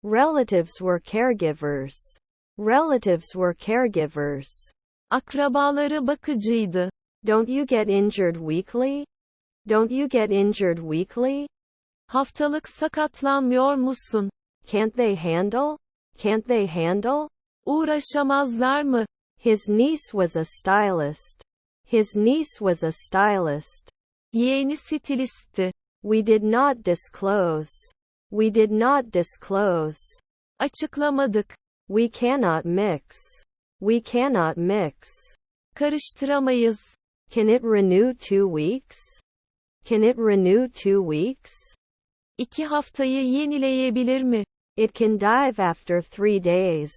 Relatives were caregivers. Relatives were caregivers. Akrabaları bakıcıydı. Don't you get injured weekly? Don't you get injured weekly? Haftalık sakatlanmıyor musun? Can't they handle? Can't they handle? Uğraşamazlar mı? His niece was a stylist. His niece was a stylist. Yeğeni stilistti. We did not disclose. We did not disclose. Açıklamadık. We cannot mix. We cannot mix. Karıştıramayız. Can it renew 2 weeks? Can it renew 2 weeks? 2 haftayı yenileyebilir mi? It can dive after 3 days.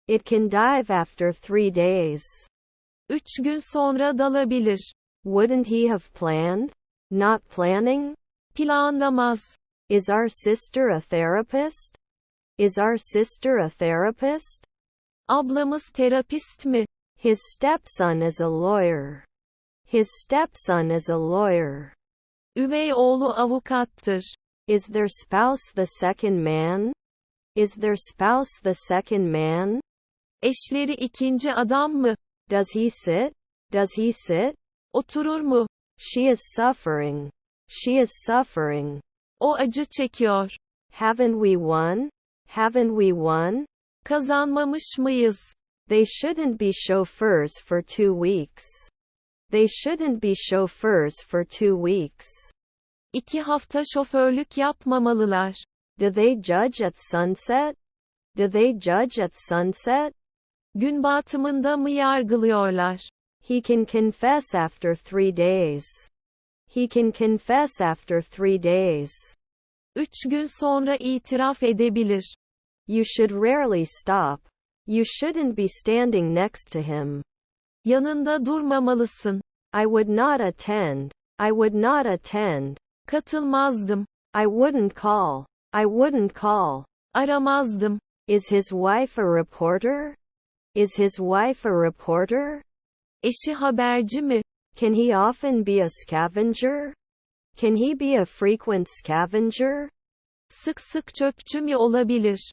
It can dive after 3 days. 3 gün sonra dalabilir. Wouldn't he have planned? Not planning? Planlamaz. Is our sister a therapist? Is our sister a therapist? Ablamız terapist mi? His stepson is a lawyer. His stepson is a lawyer. Üvey oğlu avukattır. Is their spouse the second man? Is their spouse the second man? Eşleri ikinci adam mı? Does he sit? Does he sit? Oturur mu? She is suffering. She is suffering. O acı çekiyor. Haven't we won? Haven't we won? Kazanmamış mıyız? They shouldn't be chauffeurs for 2 weeks. They shouldn't be chauffeurs for 2 weeks. 2 hafta şoförlük yapmamalılar. Do they judge at sunset? Do they judge at sunset? Gün batımında mı yargılıyorlar? He can confess after 3 days. He can confess after 3 days. 3 gün sonra itiraf edebilir. You should rarely stop. You shouldn't be standing next to him. Yanında durmamalısın. I would not attend. I would not attend. Katılmazdım. I wouldn't call. I wouldn't call. Aramazdım. Is his wife a reporter? Is his wife a reporter? Eşi haberci mi? Can he often be a scavenger? Can he be a frequent scavenger? Sık sık çöpçü mü olabilir?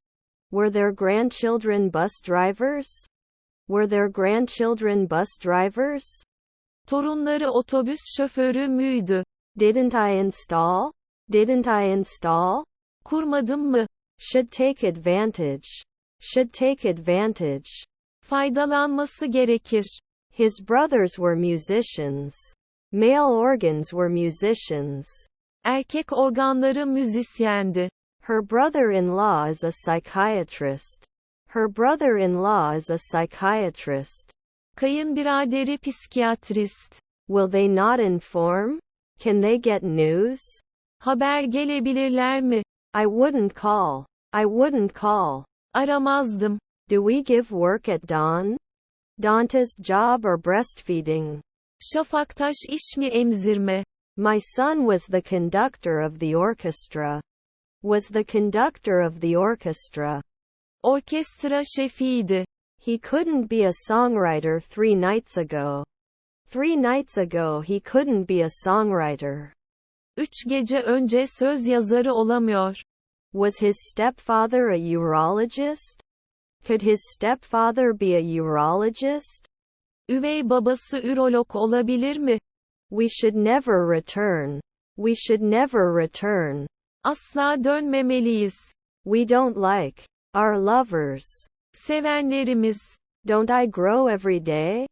Were their grandchildren bus drivers? Were their grandchildren bus drivers? Torunları otobüs şoförü müydü? Didn't I install? Didn't I install? Kurmadım mı? Should take advantage. Should take advantage. Faydalanması gerekir. His brothers were musicians. Male organs were musicians. Erkek organları müzisyendi. Her brother-in-law is a psychiatrist. Her brother-in-law is a psychiatrist. Kayınbiraderi psikiyatrist. Will they not inform? Can they get news? Haber gelebilirler mi? I wouldn't call. I wouldn't call. Aramazdım. Do we give work at dawn? Dante's job or breastfeeding? Şafaktaş iş mi emzirme? My son was the conductor of the orchestra. Was the conductor of the orchestra. Orkestra şefiydi. He couldn't be a songwriter 3 nights ago. 3 nights ago he couldn't be a songwriter. 3 gece önce söz yazarı olamıyor. Was his stepfather a urologist? Could his stepfather be a urologist? Üvey babası ürolog olabilir mi? We should never return. We should never return. Asla dönmemeliyiz. We don't like our lovers. Sevenlerimiz. Don't I grow every day?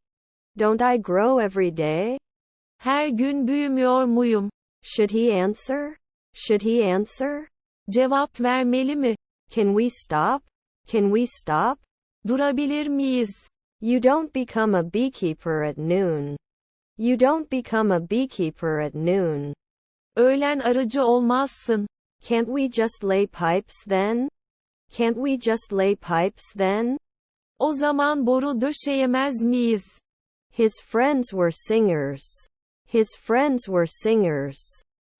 Don't I grow every day? Her gün büyümüyor muyum? Should he answer? Should he answer? Cevap vermeli mi? Can we stop? Can we stop? Durabilir miyiz? You don't become a beekeeper at noon. You don't become a beekeeper at noon. Öğlen arıcı olmazsın. Can't we just lay pipes then? Can't we just lay pipes then? O zaman boru döşeyemez miyiz? His friends were singers. His friends were singers.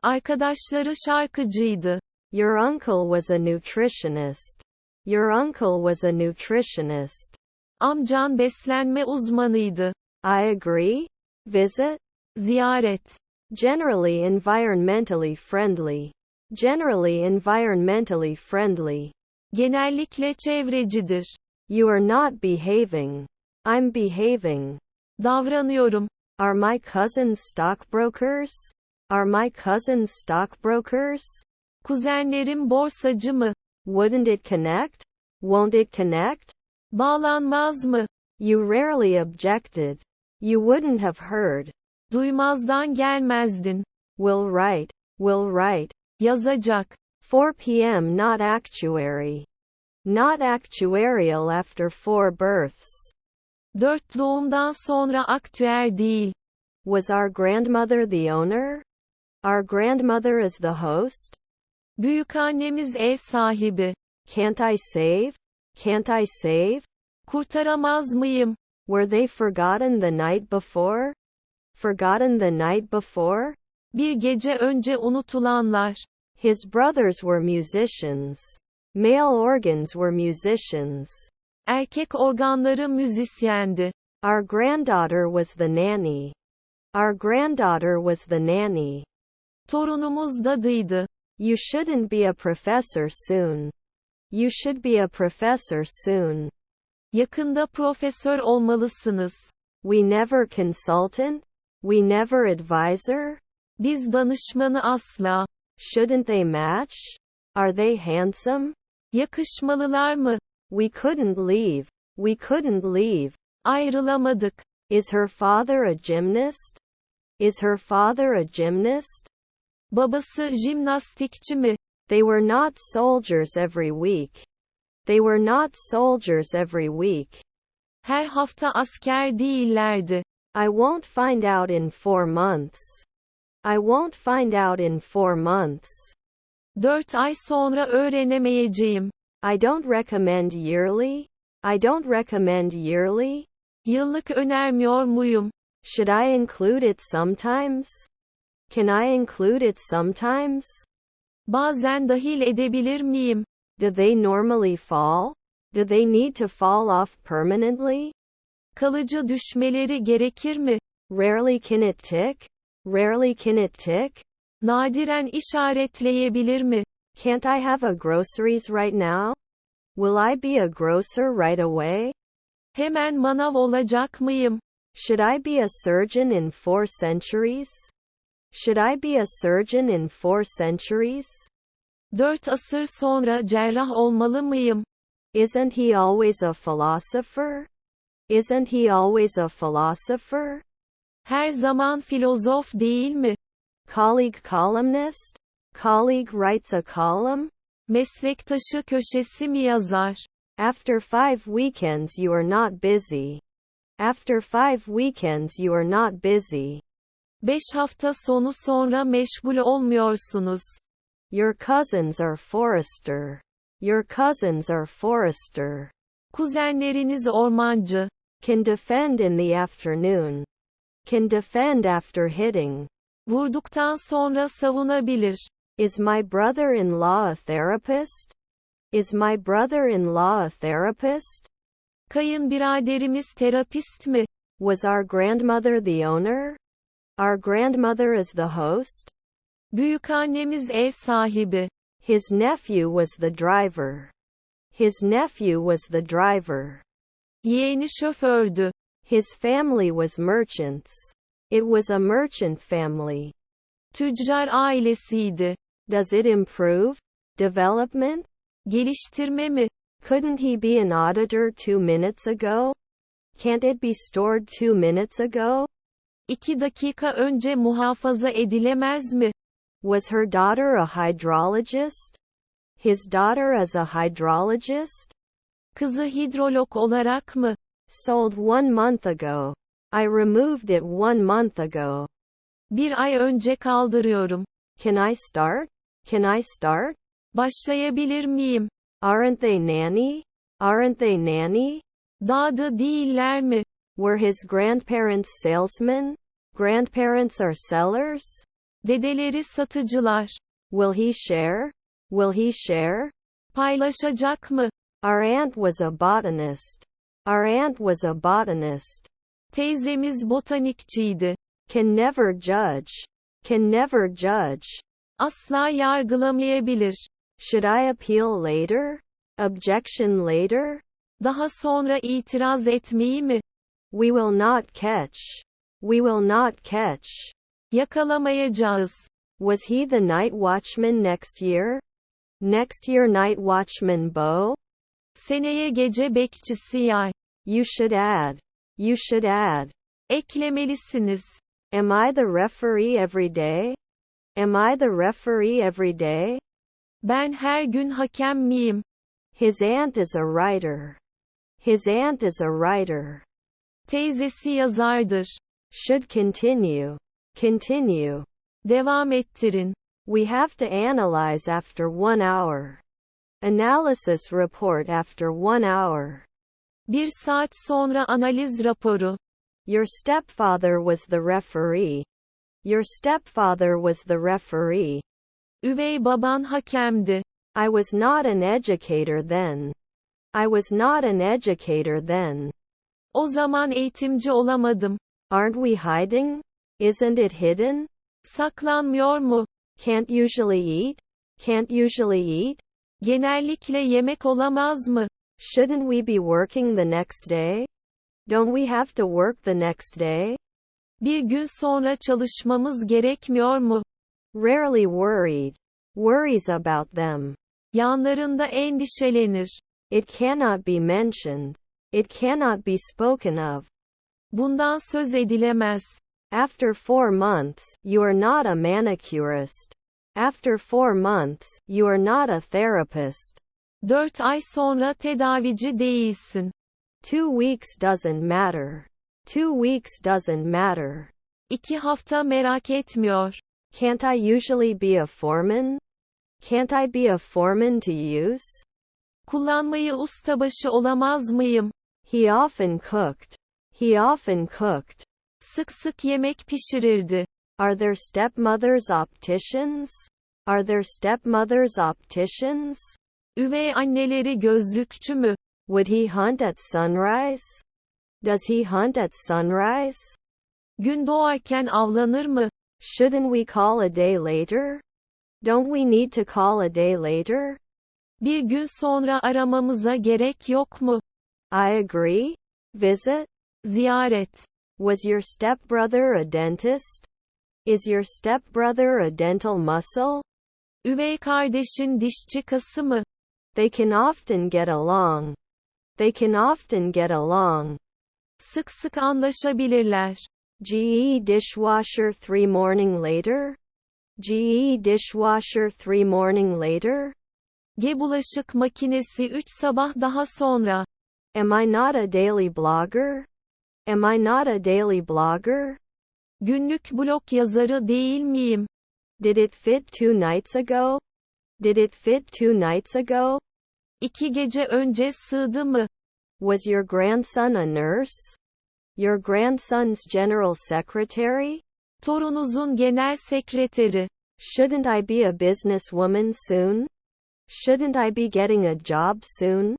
Arkadaşları şarkıcıydı. Your uncle was a nutritionist. Your uncle was a nutritionist. Amcan beslenme uzmanıydı. I agree. Visit. Ziyaret. Generally environmentally friendly. Generally environmentally friendly. genellikle çevrecidir. You are not behaving. I'm behaving. Davranıyorum. Are my cousins stockbrokers? Are my cousins stockbrokers? Kuzenlerim borsacı mı? Wouldn't it connect? Won't it connect? Bağlanmaz mı? You rarely objected. You wouldn't have heard. Duymazdan gelmezdin. Will write. Will write. Yazacak. 4 p.m. Not actuary. Not actuarial after 4 births. 4 doğumdan sonra aktüer değil. Was our grandmother the owner? Our grandmother is the host? Büyükannemiz ev sahibi. Can't I save? Can't I save? Kurtaramaz mıyım? Were they forgotten the night before? Forgotten the night before? Bir gece önce unutulanlar. His brothers were musicians. Male organs were musicians. Erkek organları müzisyendi. Our granddaughter was the nanny. Our granddaughter was the nanny. Torunumuz dadıydı. You shouldn't be a professor soon. You should be a professor soon. Yakında profesör olmalısınız. We never consultant? We never advisor? Biz danışmanı asla. Shouldn't they match? Are they handsome? Yakışmalılar mı? We couldn't leave. We couldn't leave. Ayrılamadık. Is her father a gymnast? Is her father a gymnast? Babası jimnastikçi mi? They were not soldiers every week. They were not soldiers every week. Her hafta asker değillerdi. I won't find out in 4 months. I won't find out in 4 months. 4 ay sonra öğrenemeyeceğim. I don't recommend yearly. I don't recommend yearly. Yıllık önermiyor muyum? Should I include it sometimes? Can I include it sometimes? Bazen dahil edebilir miyim? Do they normally fall? Do they need to fall off permanently? Kalıcı düşmeleri gerekir mi? Rarely can it tick? Rarely can it tick? Nadiren işaretleyebilir mi? Can't I have a groceries right now? Will I be a grocer right away? Hemen manav olacak mıyım? Should I be a surgeon in 4 centuries? Should I be a surgeon in 4 centuries? 4 asır sonra cerrah olmalı mıyım? Isn't he always a philosopher? Isn't he always a philosopher? Her zaman filozof değil mi? Colleague columnist? Colleague writes a column? Meslektaşı köşesi mi yazar? After 5 weekends you are not busy. After 5 weekends you are not busy. 5 hafta sonu sonra meşgul olmuyorsunuz. Your cousins are Forester. Your cousins are Forester. Kuzenleriniz ormancı. Can defend in the afternoon. Can defend after hitting. Vurduktan sonra savunabilir. Is my brother-in-law a therapist? Is my brother-in-law a therapist? Kayınbiraderimiz terapist mi? Was our grandmother the owner? Our grandmother is the host? Büyükannemiz ev sahibi. His nephew was the driver. His nephew was the driver. Yeğeni şofördü. His family was merchants. It was a merchant family. Tüccar ailesiydi. Does it improve? Development? Geliştirme mi? Couldn't he be an auditor 2 minutes ago? Can't it be stored 2 minutes ago? 2 dakika önce muhafaza edilemez mi? Was her daughter a hydrologist? His daughter is a hydrologist? Kızı hidrolog olarak mı? Sold 1 month ago. I removed it 1 month ago. 1 ay önce kaldırıyorum. Can I start? Can I start? Başlayabilir miyim? Aren't they nanny? Aren't they nanny? Dadı değiller mi? Were his grandparents salesmen? Grandparents are sellers? Dedeleri satıcılar. Will he share? Will he share? Paylaşacak mı? Our aunt was a botanist. Our aunt was a botanist. Teyzemiz botanikçiydi. Can never judge. Can never judge. Asla yargılamayabilir. Should I appeal later? Objection later? Daha sonra itiraz etmeyi mi? We will not catch. We will not catch. Yakalamayacağız. Was he the night watchman next year? Next year night watchman Bo? Seneye gece bekçisi yay. You should add. You should add. Eklemelisiniz. Am I the referee every day? Am I the referee every day? Ben her gün hakem miyim? His aunt is a writer. His aunt is a writer. Teyzesi yazardır. Should continue. Continue. Devam ettirin. We have to analyze after 1 hour. Analysis report after 1 hour. 1 saat sonra analiz raporu. Your stepfather was the referee. Your stepfather was the referee. Üvey baban hakemdi. I was not an educator then. I was not an educator then. O zaman eğitimci olamadım. Aren't we hiding? Isn't it hidden? Saklanmıyor mu? Can't usually eat? Can't usually eat? Genellikle yemek olamaz mı? Shouldn't we be working the next day? Don't we have to work the next day? Bir gün sonra çalışmamız gerekmiyor mu? Rarely worried. Worries about them. Yanlarında endişelenir. It cannot be mentioned. It cannot be spoken of. Bundan söz edilemez. After 4 months, you are not a manicurist. After 4 months, you are not a therapist. 4 ay sonra tedavici değilsin. 2 weeks doesn't matter. 2 weeks doesn't matter. 2 hafta merak etmiyor. Can't I usually be a foreman? Can't I be a foreman to use? Kullanmayı ustabaşı olamaz mıyım? He often cooked. He often cooked. Sık sık yemek pişirirdi. Are there stepmothers opticians? Are there stepmothers opticians? Üvey anneleri gözlükçü mü? Would he hunt at sunrise? Does he hunt at sunrise? Gün doğarken avlanır mı? Shouldn't we call a day later? Don't we need to call a day later? Bir gün sonra aramamıza gerek yok mu? I agree. Visit? Ziyaret. Was your stepbrother a dentist? Is your stepbrother a dental muscle? Üvey kardeşin dişçi kası mı? They can often get along. They can often get along. Sık sık anlaşabilirler. GE dishwasher 3 morning later? GE dishwasher 3 morning later? Bulaşık makinesi 3 sabah daha sonra. Am I not a daily blogger? Am I not a daily blogger? Günlük blog yazarı değil miyim? Did it fit 2 nights ago? Did it fit 2 nights ago? 2 gece önce sığdı mı? Was your grandson a nurse? Your grandson's general secretary? Torunuzun genel sekreteri. Shouldn't I be a businesswoman soon? Shouldn't I be getting a job soon?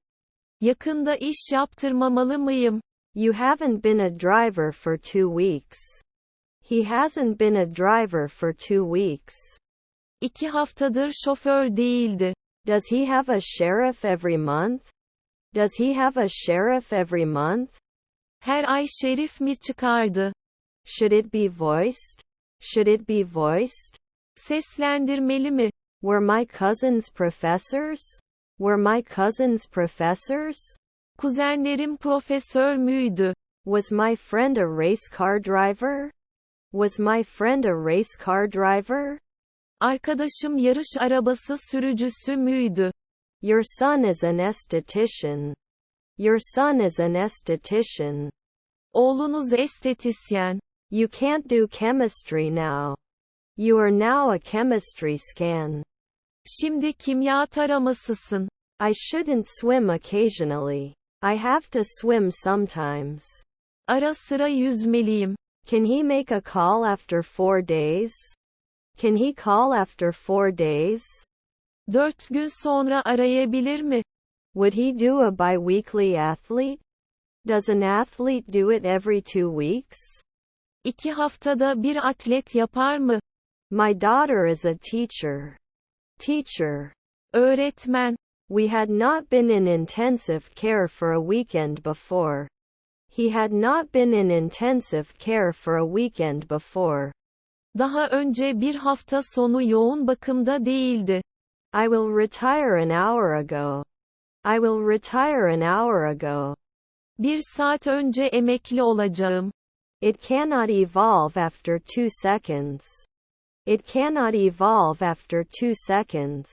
Yakında iş yaptırmamalı mıyım? You haven't been a driver for 2 weeks. He hasn't been a driver for 2 weeks. 2 haftadır şoför değildi. Does he have a sheriff every month? Does he have a sheriff every month? Her ay şerif mi çıkardı? Should it be voiced? Should it be voiced? Seslendirmeli mi? Were my cousins professors? Were my cousins professors? Kuzenlerim profesör müydü? Was my friend a race car driver? Was my friend a race car driver? Arkadaşım yarış arabası sürücüsü müydü? Your son is an esthetician. Your son is an esthetician. Oğlunuz estetisyen. You can't do chemistry now. You are now a chemistry scan. Şimdi kimya taramasısın. I shouldn't swim occasionally. I have to swim sometimes. Ara sıra yüzmeliyim. Can he make a call after 4 days? Can he call after 4 days? 4 gün sonra arayabilir mi? Would he do a bi-weekly athlete? Does an athlete do it every 2 weeks? 2 haftada bir atlet yapar mı? My daughter is a teacher. Teacher. Öğretmen. We had not been in intensive care for a weekend before. He had not been in intensive care for a weekend before. Daha önce bir hafta sonu yoğun bakımda değildi. I will retire an hour ago. I will retire an hour ago. Bir saat önce emekli olacağım. It cannot evolve after 2 seconds. It cannot evolve after 2 seconds.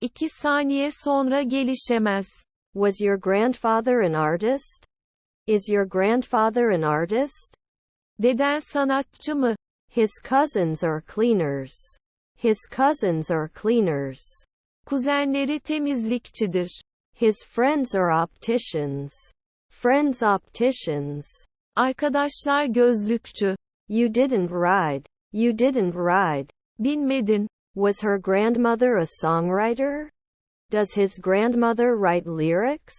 2 saniye sonra gelişemez. Was your grandfather an artist? Is your grandfather an artist? Deden sanatçı mı? His cousins are cleaners. His cousins are cleaners. Kuzenleri temizlikçidir. His friends are opticians. Friends opticians. Arkadaşlar gözlükçü. You didn't ride. You didn't ride. Binmedin. Was her grandmother a songwriter? Does his grandmother write lyrics?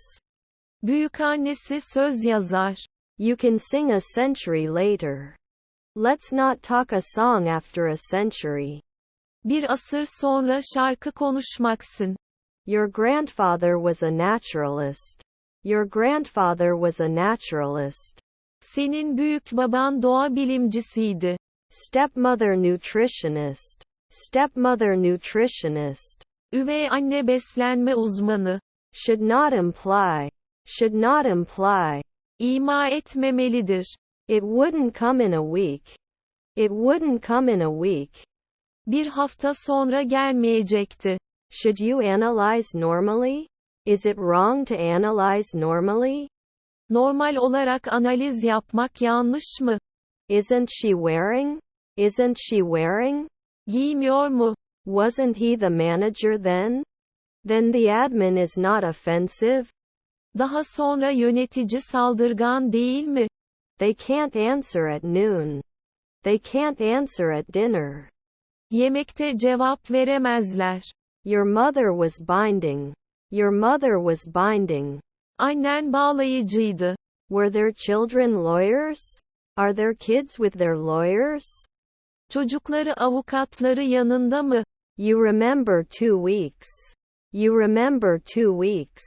Büyükannesi söz yazar. You can sing a century later. Let's not talk a song after a century. Bir asır sonra şarkı konuşmaksın. Your grandfather was a naturalist. Your grandfather was a naturalist. Senin büyük baban doğa bilimcisiydi. Stepmother nutritionist. Stepmother nutritionist. Üvey anne beslenme uzmanı. Should not imply. Should not imply. İma etmemelidir. It wouldn't come in a week. It wouldn't come in a week. Bir hafta sonra gelmeyecekti. Should you analyze normally? Is it wrong to analyze normally? Normal olarak analiz yapmak yanlış mı? Isn't she wearing? Isn't she wearing? Giymiyor mu? Wasn't he the manager then? Then the admin is not offensive? Daha sonra yönetici saldırgan değil mi? They can't answer at noon. They can't answer at dinner. Yemekte cevap veremezler. Your mother was binding. Your mother was binding. Annen bağlayıcıydı. Were their children lawyers? Are their kids with their lawyers? Çocukları avukatları yanında mı? You remember 2 weeks. You remember 2 weeks.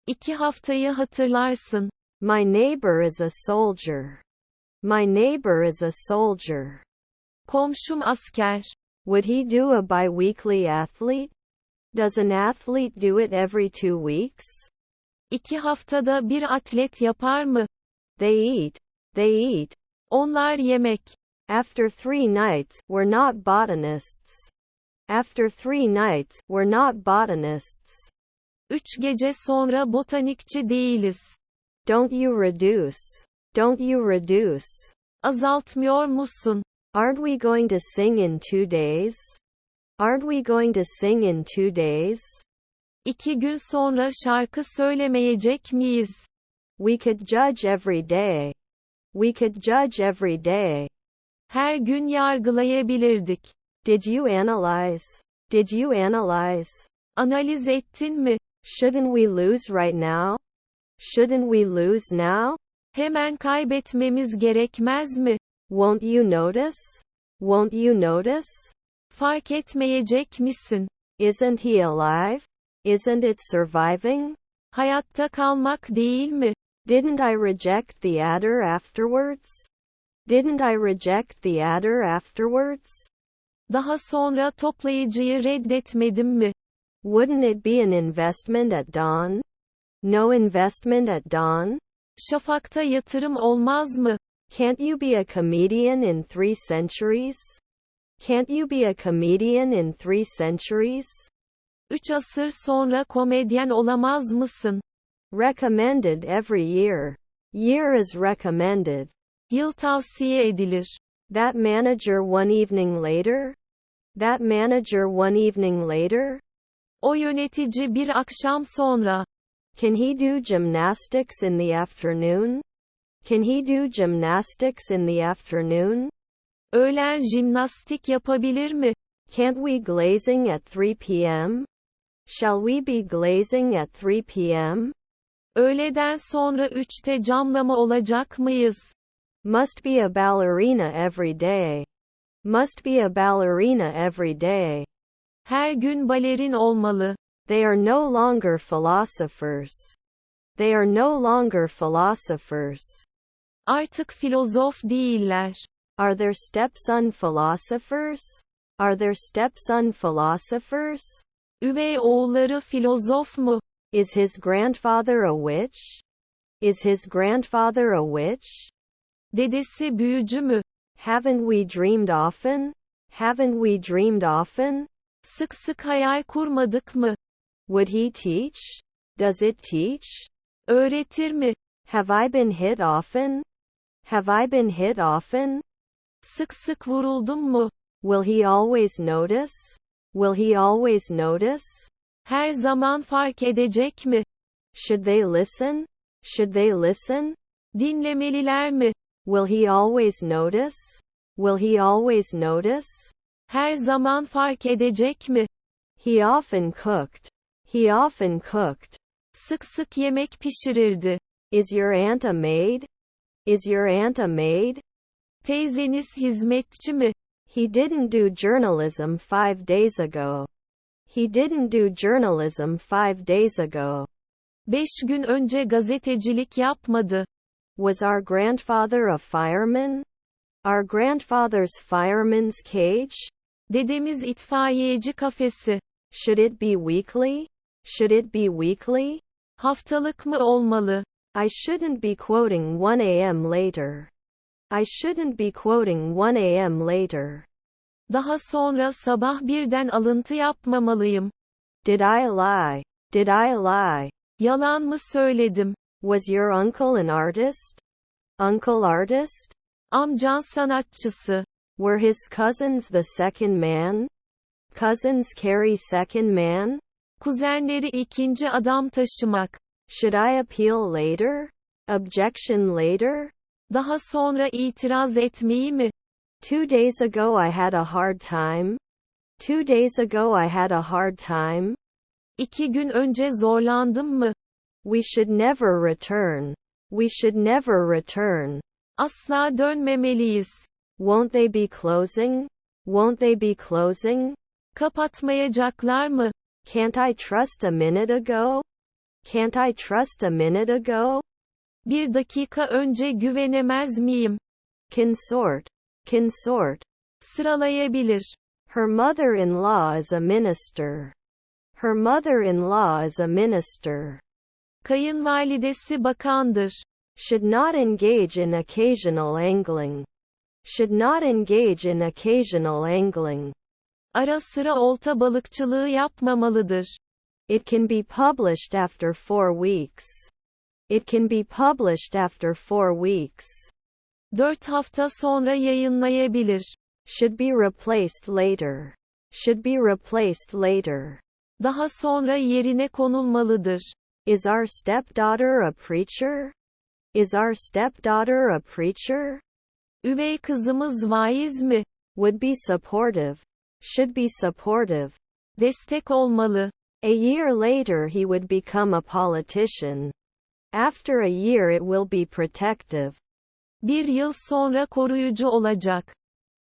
2 haftayı hatırlarsın. My neighbor is a soldier. My neighbor is a soldier. Komşum asker. Would he do a bi-weekly athlete? Does an athlete do it every 2 weeks? 2 haftada bir atlet yapar mı? They eat. They eat. Onlar yemek. After 3 nights, we're not botanists. After 3 nights, we're not botanists. 3 gece sonra botanikçi değiliz. Don't you reduce? Don't you reduce? Azaltmıyor musun? Aren't we going to sing in 2 days? Aren't we going to sing in 2 days? 2 gün sonra şarkı söylemeyecek miyiz? We could judge every day. We could judge every day. Her gün yargılayabilirdik. Did you analyze? Did you analyze? Analiz ettin mi? Shouldn't we lose right now? Shouldn't we lose now? Hemen kaybetmemiz gerekmez mi? Won't you notice? Won't you notice? Fark etmeyecek misin? Isn't he alive? Isn't it surviving? Hayatta kalmak değil mi? Didn't I reject the adder afterwards? Didn't I reject the adder afterwards? Daha sonra toplayıcıyı reddetmedim mi? Wouldn't it be an investment at dawn? No investment at dawn? Şafakta yatırım olmaz mı? Can't you be a comedian in 3 centuries? Can't you be a comedian in 3 centuries? 3 asır sonra komedyen olamaz mısın? Recommended every year. Year is recommended. Yıl tavsiye edilir. That manager one evening later? That manager one evening later? O yönetici bir akşam sonra. Can he do gymnastics in the afternoon? Can he do gymnastics in the afternoon? Öğlen jimnastik yapabilir mi? Can't we glazing at 3 p.m.? Shall we be glazing at 3 p.m.? Öğleden sonra 3'te camlama olacak mıyız? Must be a ballerina every day. Must be a ballerina every day. Her gün balerin olmalı. They are no longer philosophers. They are no longer philosophers. Artık filozof değiller. Are their stepson philosophers? Are their stepson philosophers? Üvey oğulları filozof mu? Is his grandfather a witch? Is his grandfather a witch? Dedesi büyücü mü? Haven't we dreamed often? Haven't we dreamed often? Sık sık hayal kurmadık mı? Would he teach? Does it teach? Öğretir mi? Have I been hit often? Have I been hit often? Sık sık vuruldum mu? Will he always notice? Will he always notice? Her zaman fark edecek mi? Should they listen? Should they listen? Dinlemeliler mi? Will he always notice? Will he always notice? Her zaman fark edecek mi? He often cooked. He often cooked. Sık sık yemek pişirirdi. Is your aunt a maid? Is your aunt a maid? Teyzeniz hizmetçi mi? He didn't do journalism 5 days ago. He didn't do journalism 5 days ago. 5 gün önce gazetecilik yapmadı. Was our grandfather a fireman? Our grandfather's fireman's cage? Dedemiz itfaiyeci kafesi. Should it be weekly? Should it be weekly? Haftalık mı olmalı? I shouldn't be quoting 1 a.m. later. I shouldn't be quoting 1 a.m. later. Daha sonra sabah birden alıntı yapmamalıyım. Did I lie? Did I lie? Yalan mı söyledim? Was your uncle an artist? Uncle artist? Amcan sanatçısı. Were his cousins the second man? Cousins carry second man? Kuzenleri ikinci adam taşımak. Should I appeal later? Objection later? Daha sonra itiraz etmeyi mi? 2 days ago I had a hard time. 2 days ago I had a hard time. 2 gün önce zorlandım mı? We should never return. We should never return. Asla dönmemeliyiz. Won't they be closing? Won't they be closing? Kapatmayacaklar mı? Can't I trust a minute ago? Can't I trust a minute ago? 1 dakika önce güvenemez miyim? Consort. Consort. Sıralayabilir. Her mother-in-law is a minister. Her mother-in-law is a minister. Kayınvalidesi bakandır. Should not engage in occasional angling. Should not engage in occasional angling. Ara sıra olta balıkçılığı yapmamalıdır. It can be published after 4 weeks. It can be published after 4 weeks. 4 hafta sonra yayınlayabilir. Should be replaced later. Should be replaced later. Daha sonra yerine konulmalıdır. Is our stepdaughter a preacher? Is our stepdaughter a preacher? Üvey kızımız vaiz mi? Would be supportive. Should be supportive. Destek olmalı. A year later he would become a politician. After a year it will be protective. 1 yıl sonra koruyucu olacak.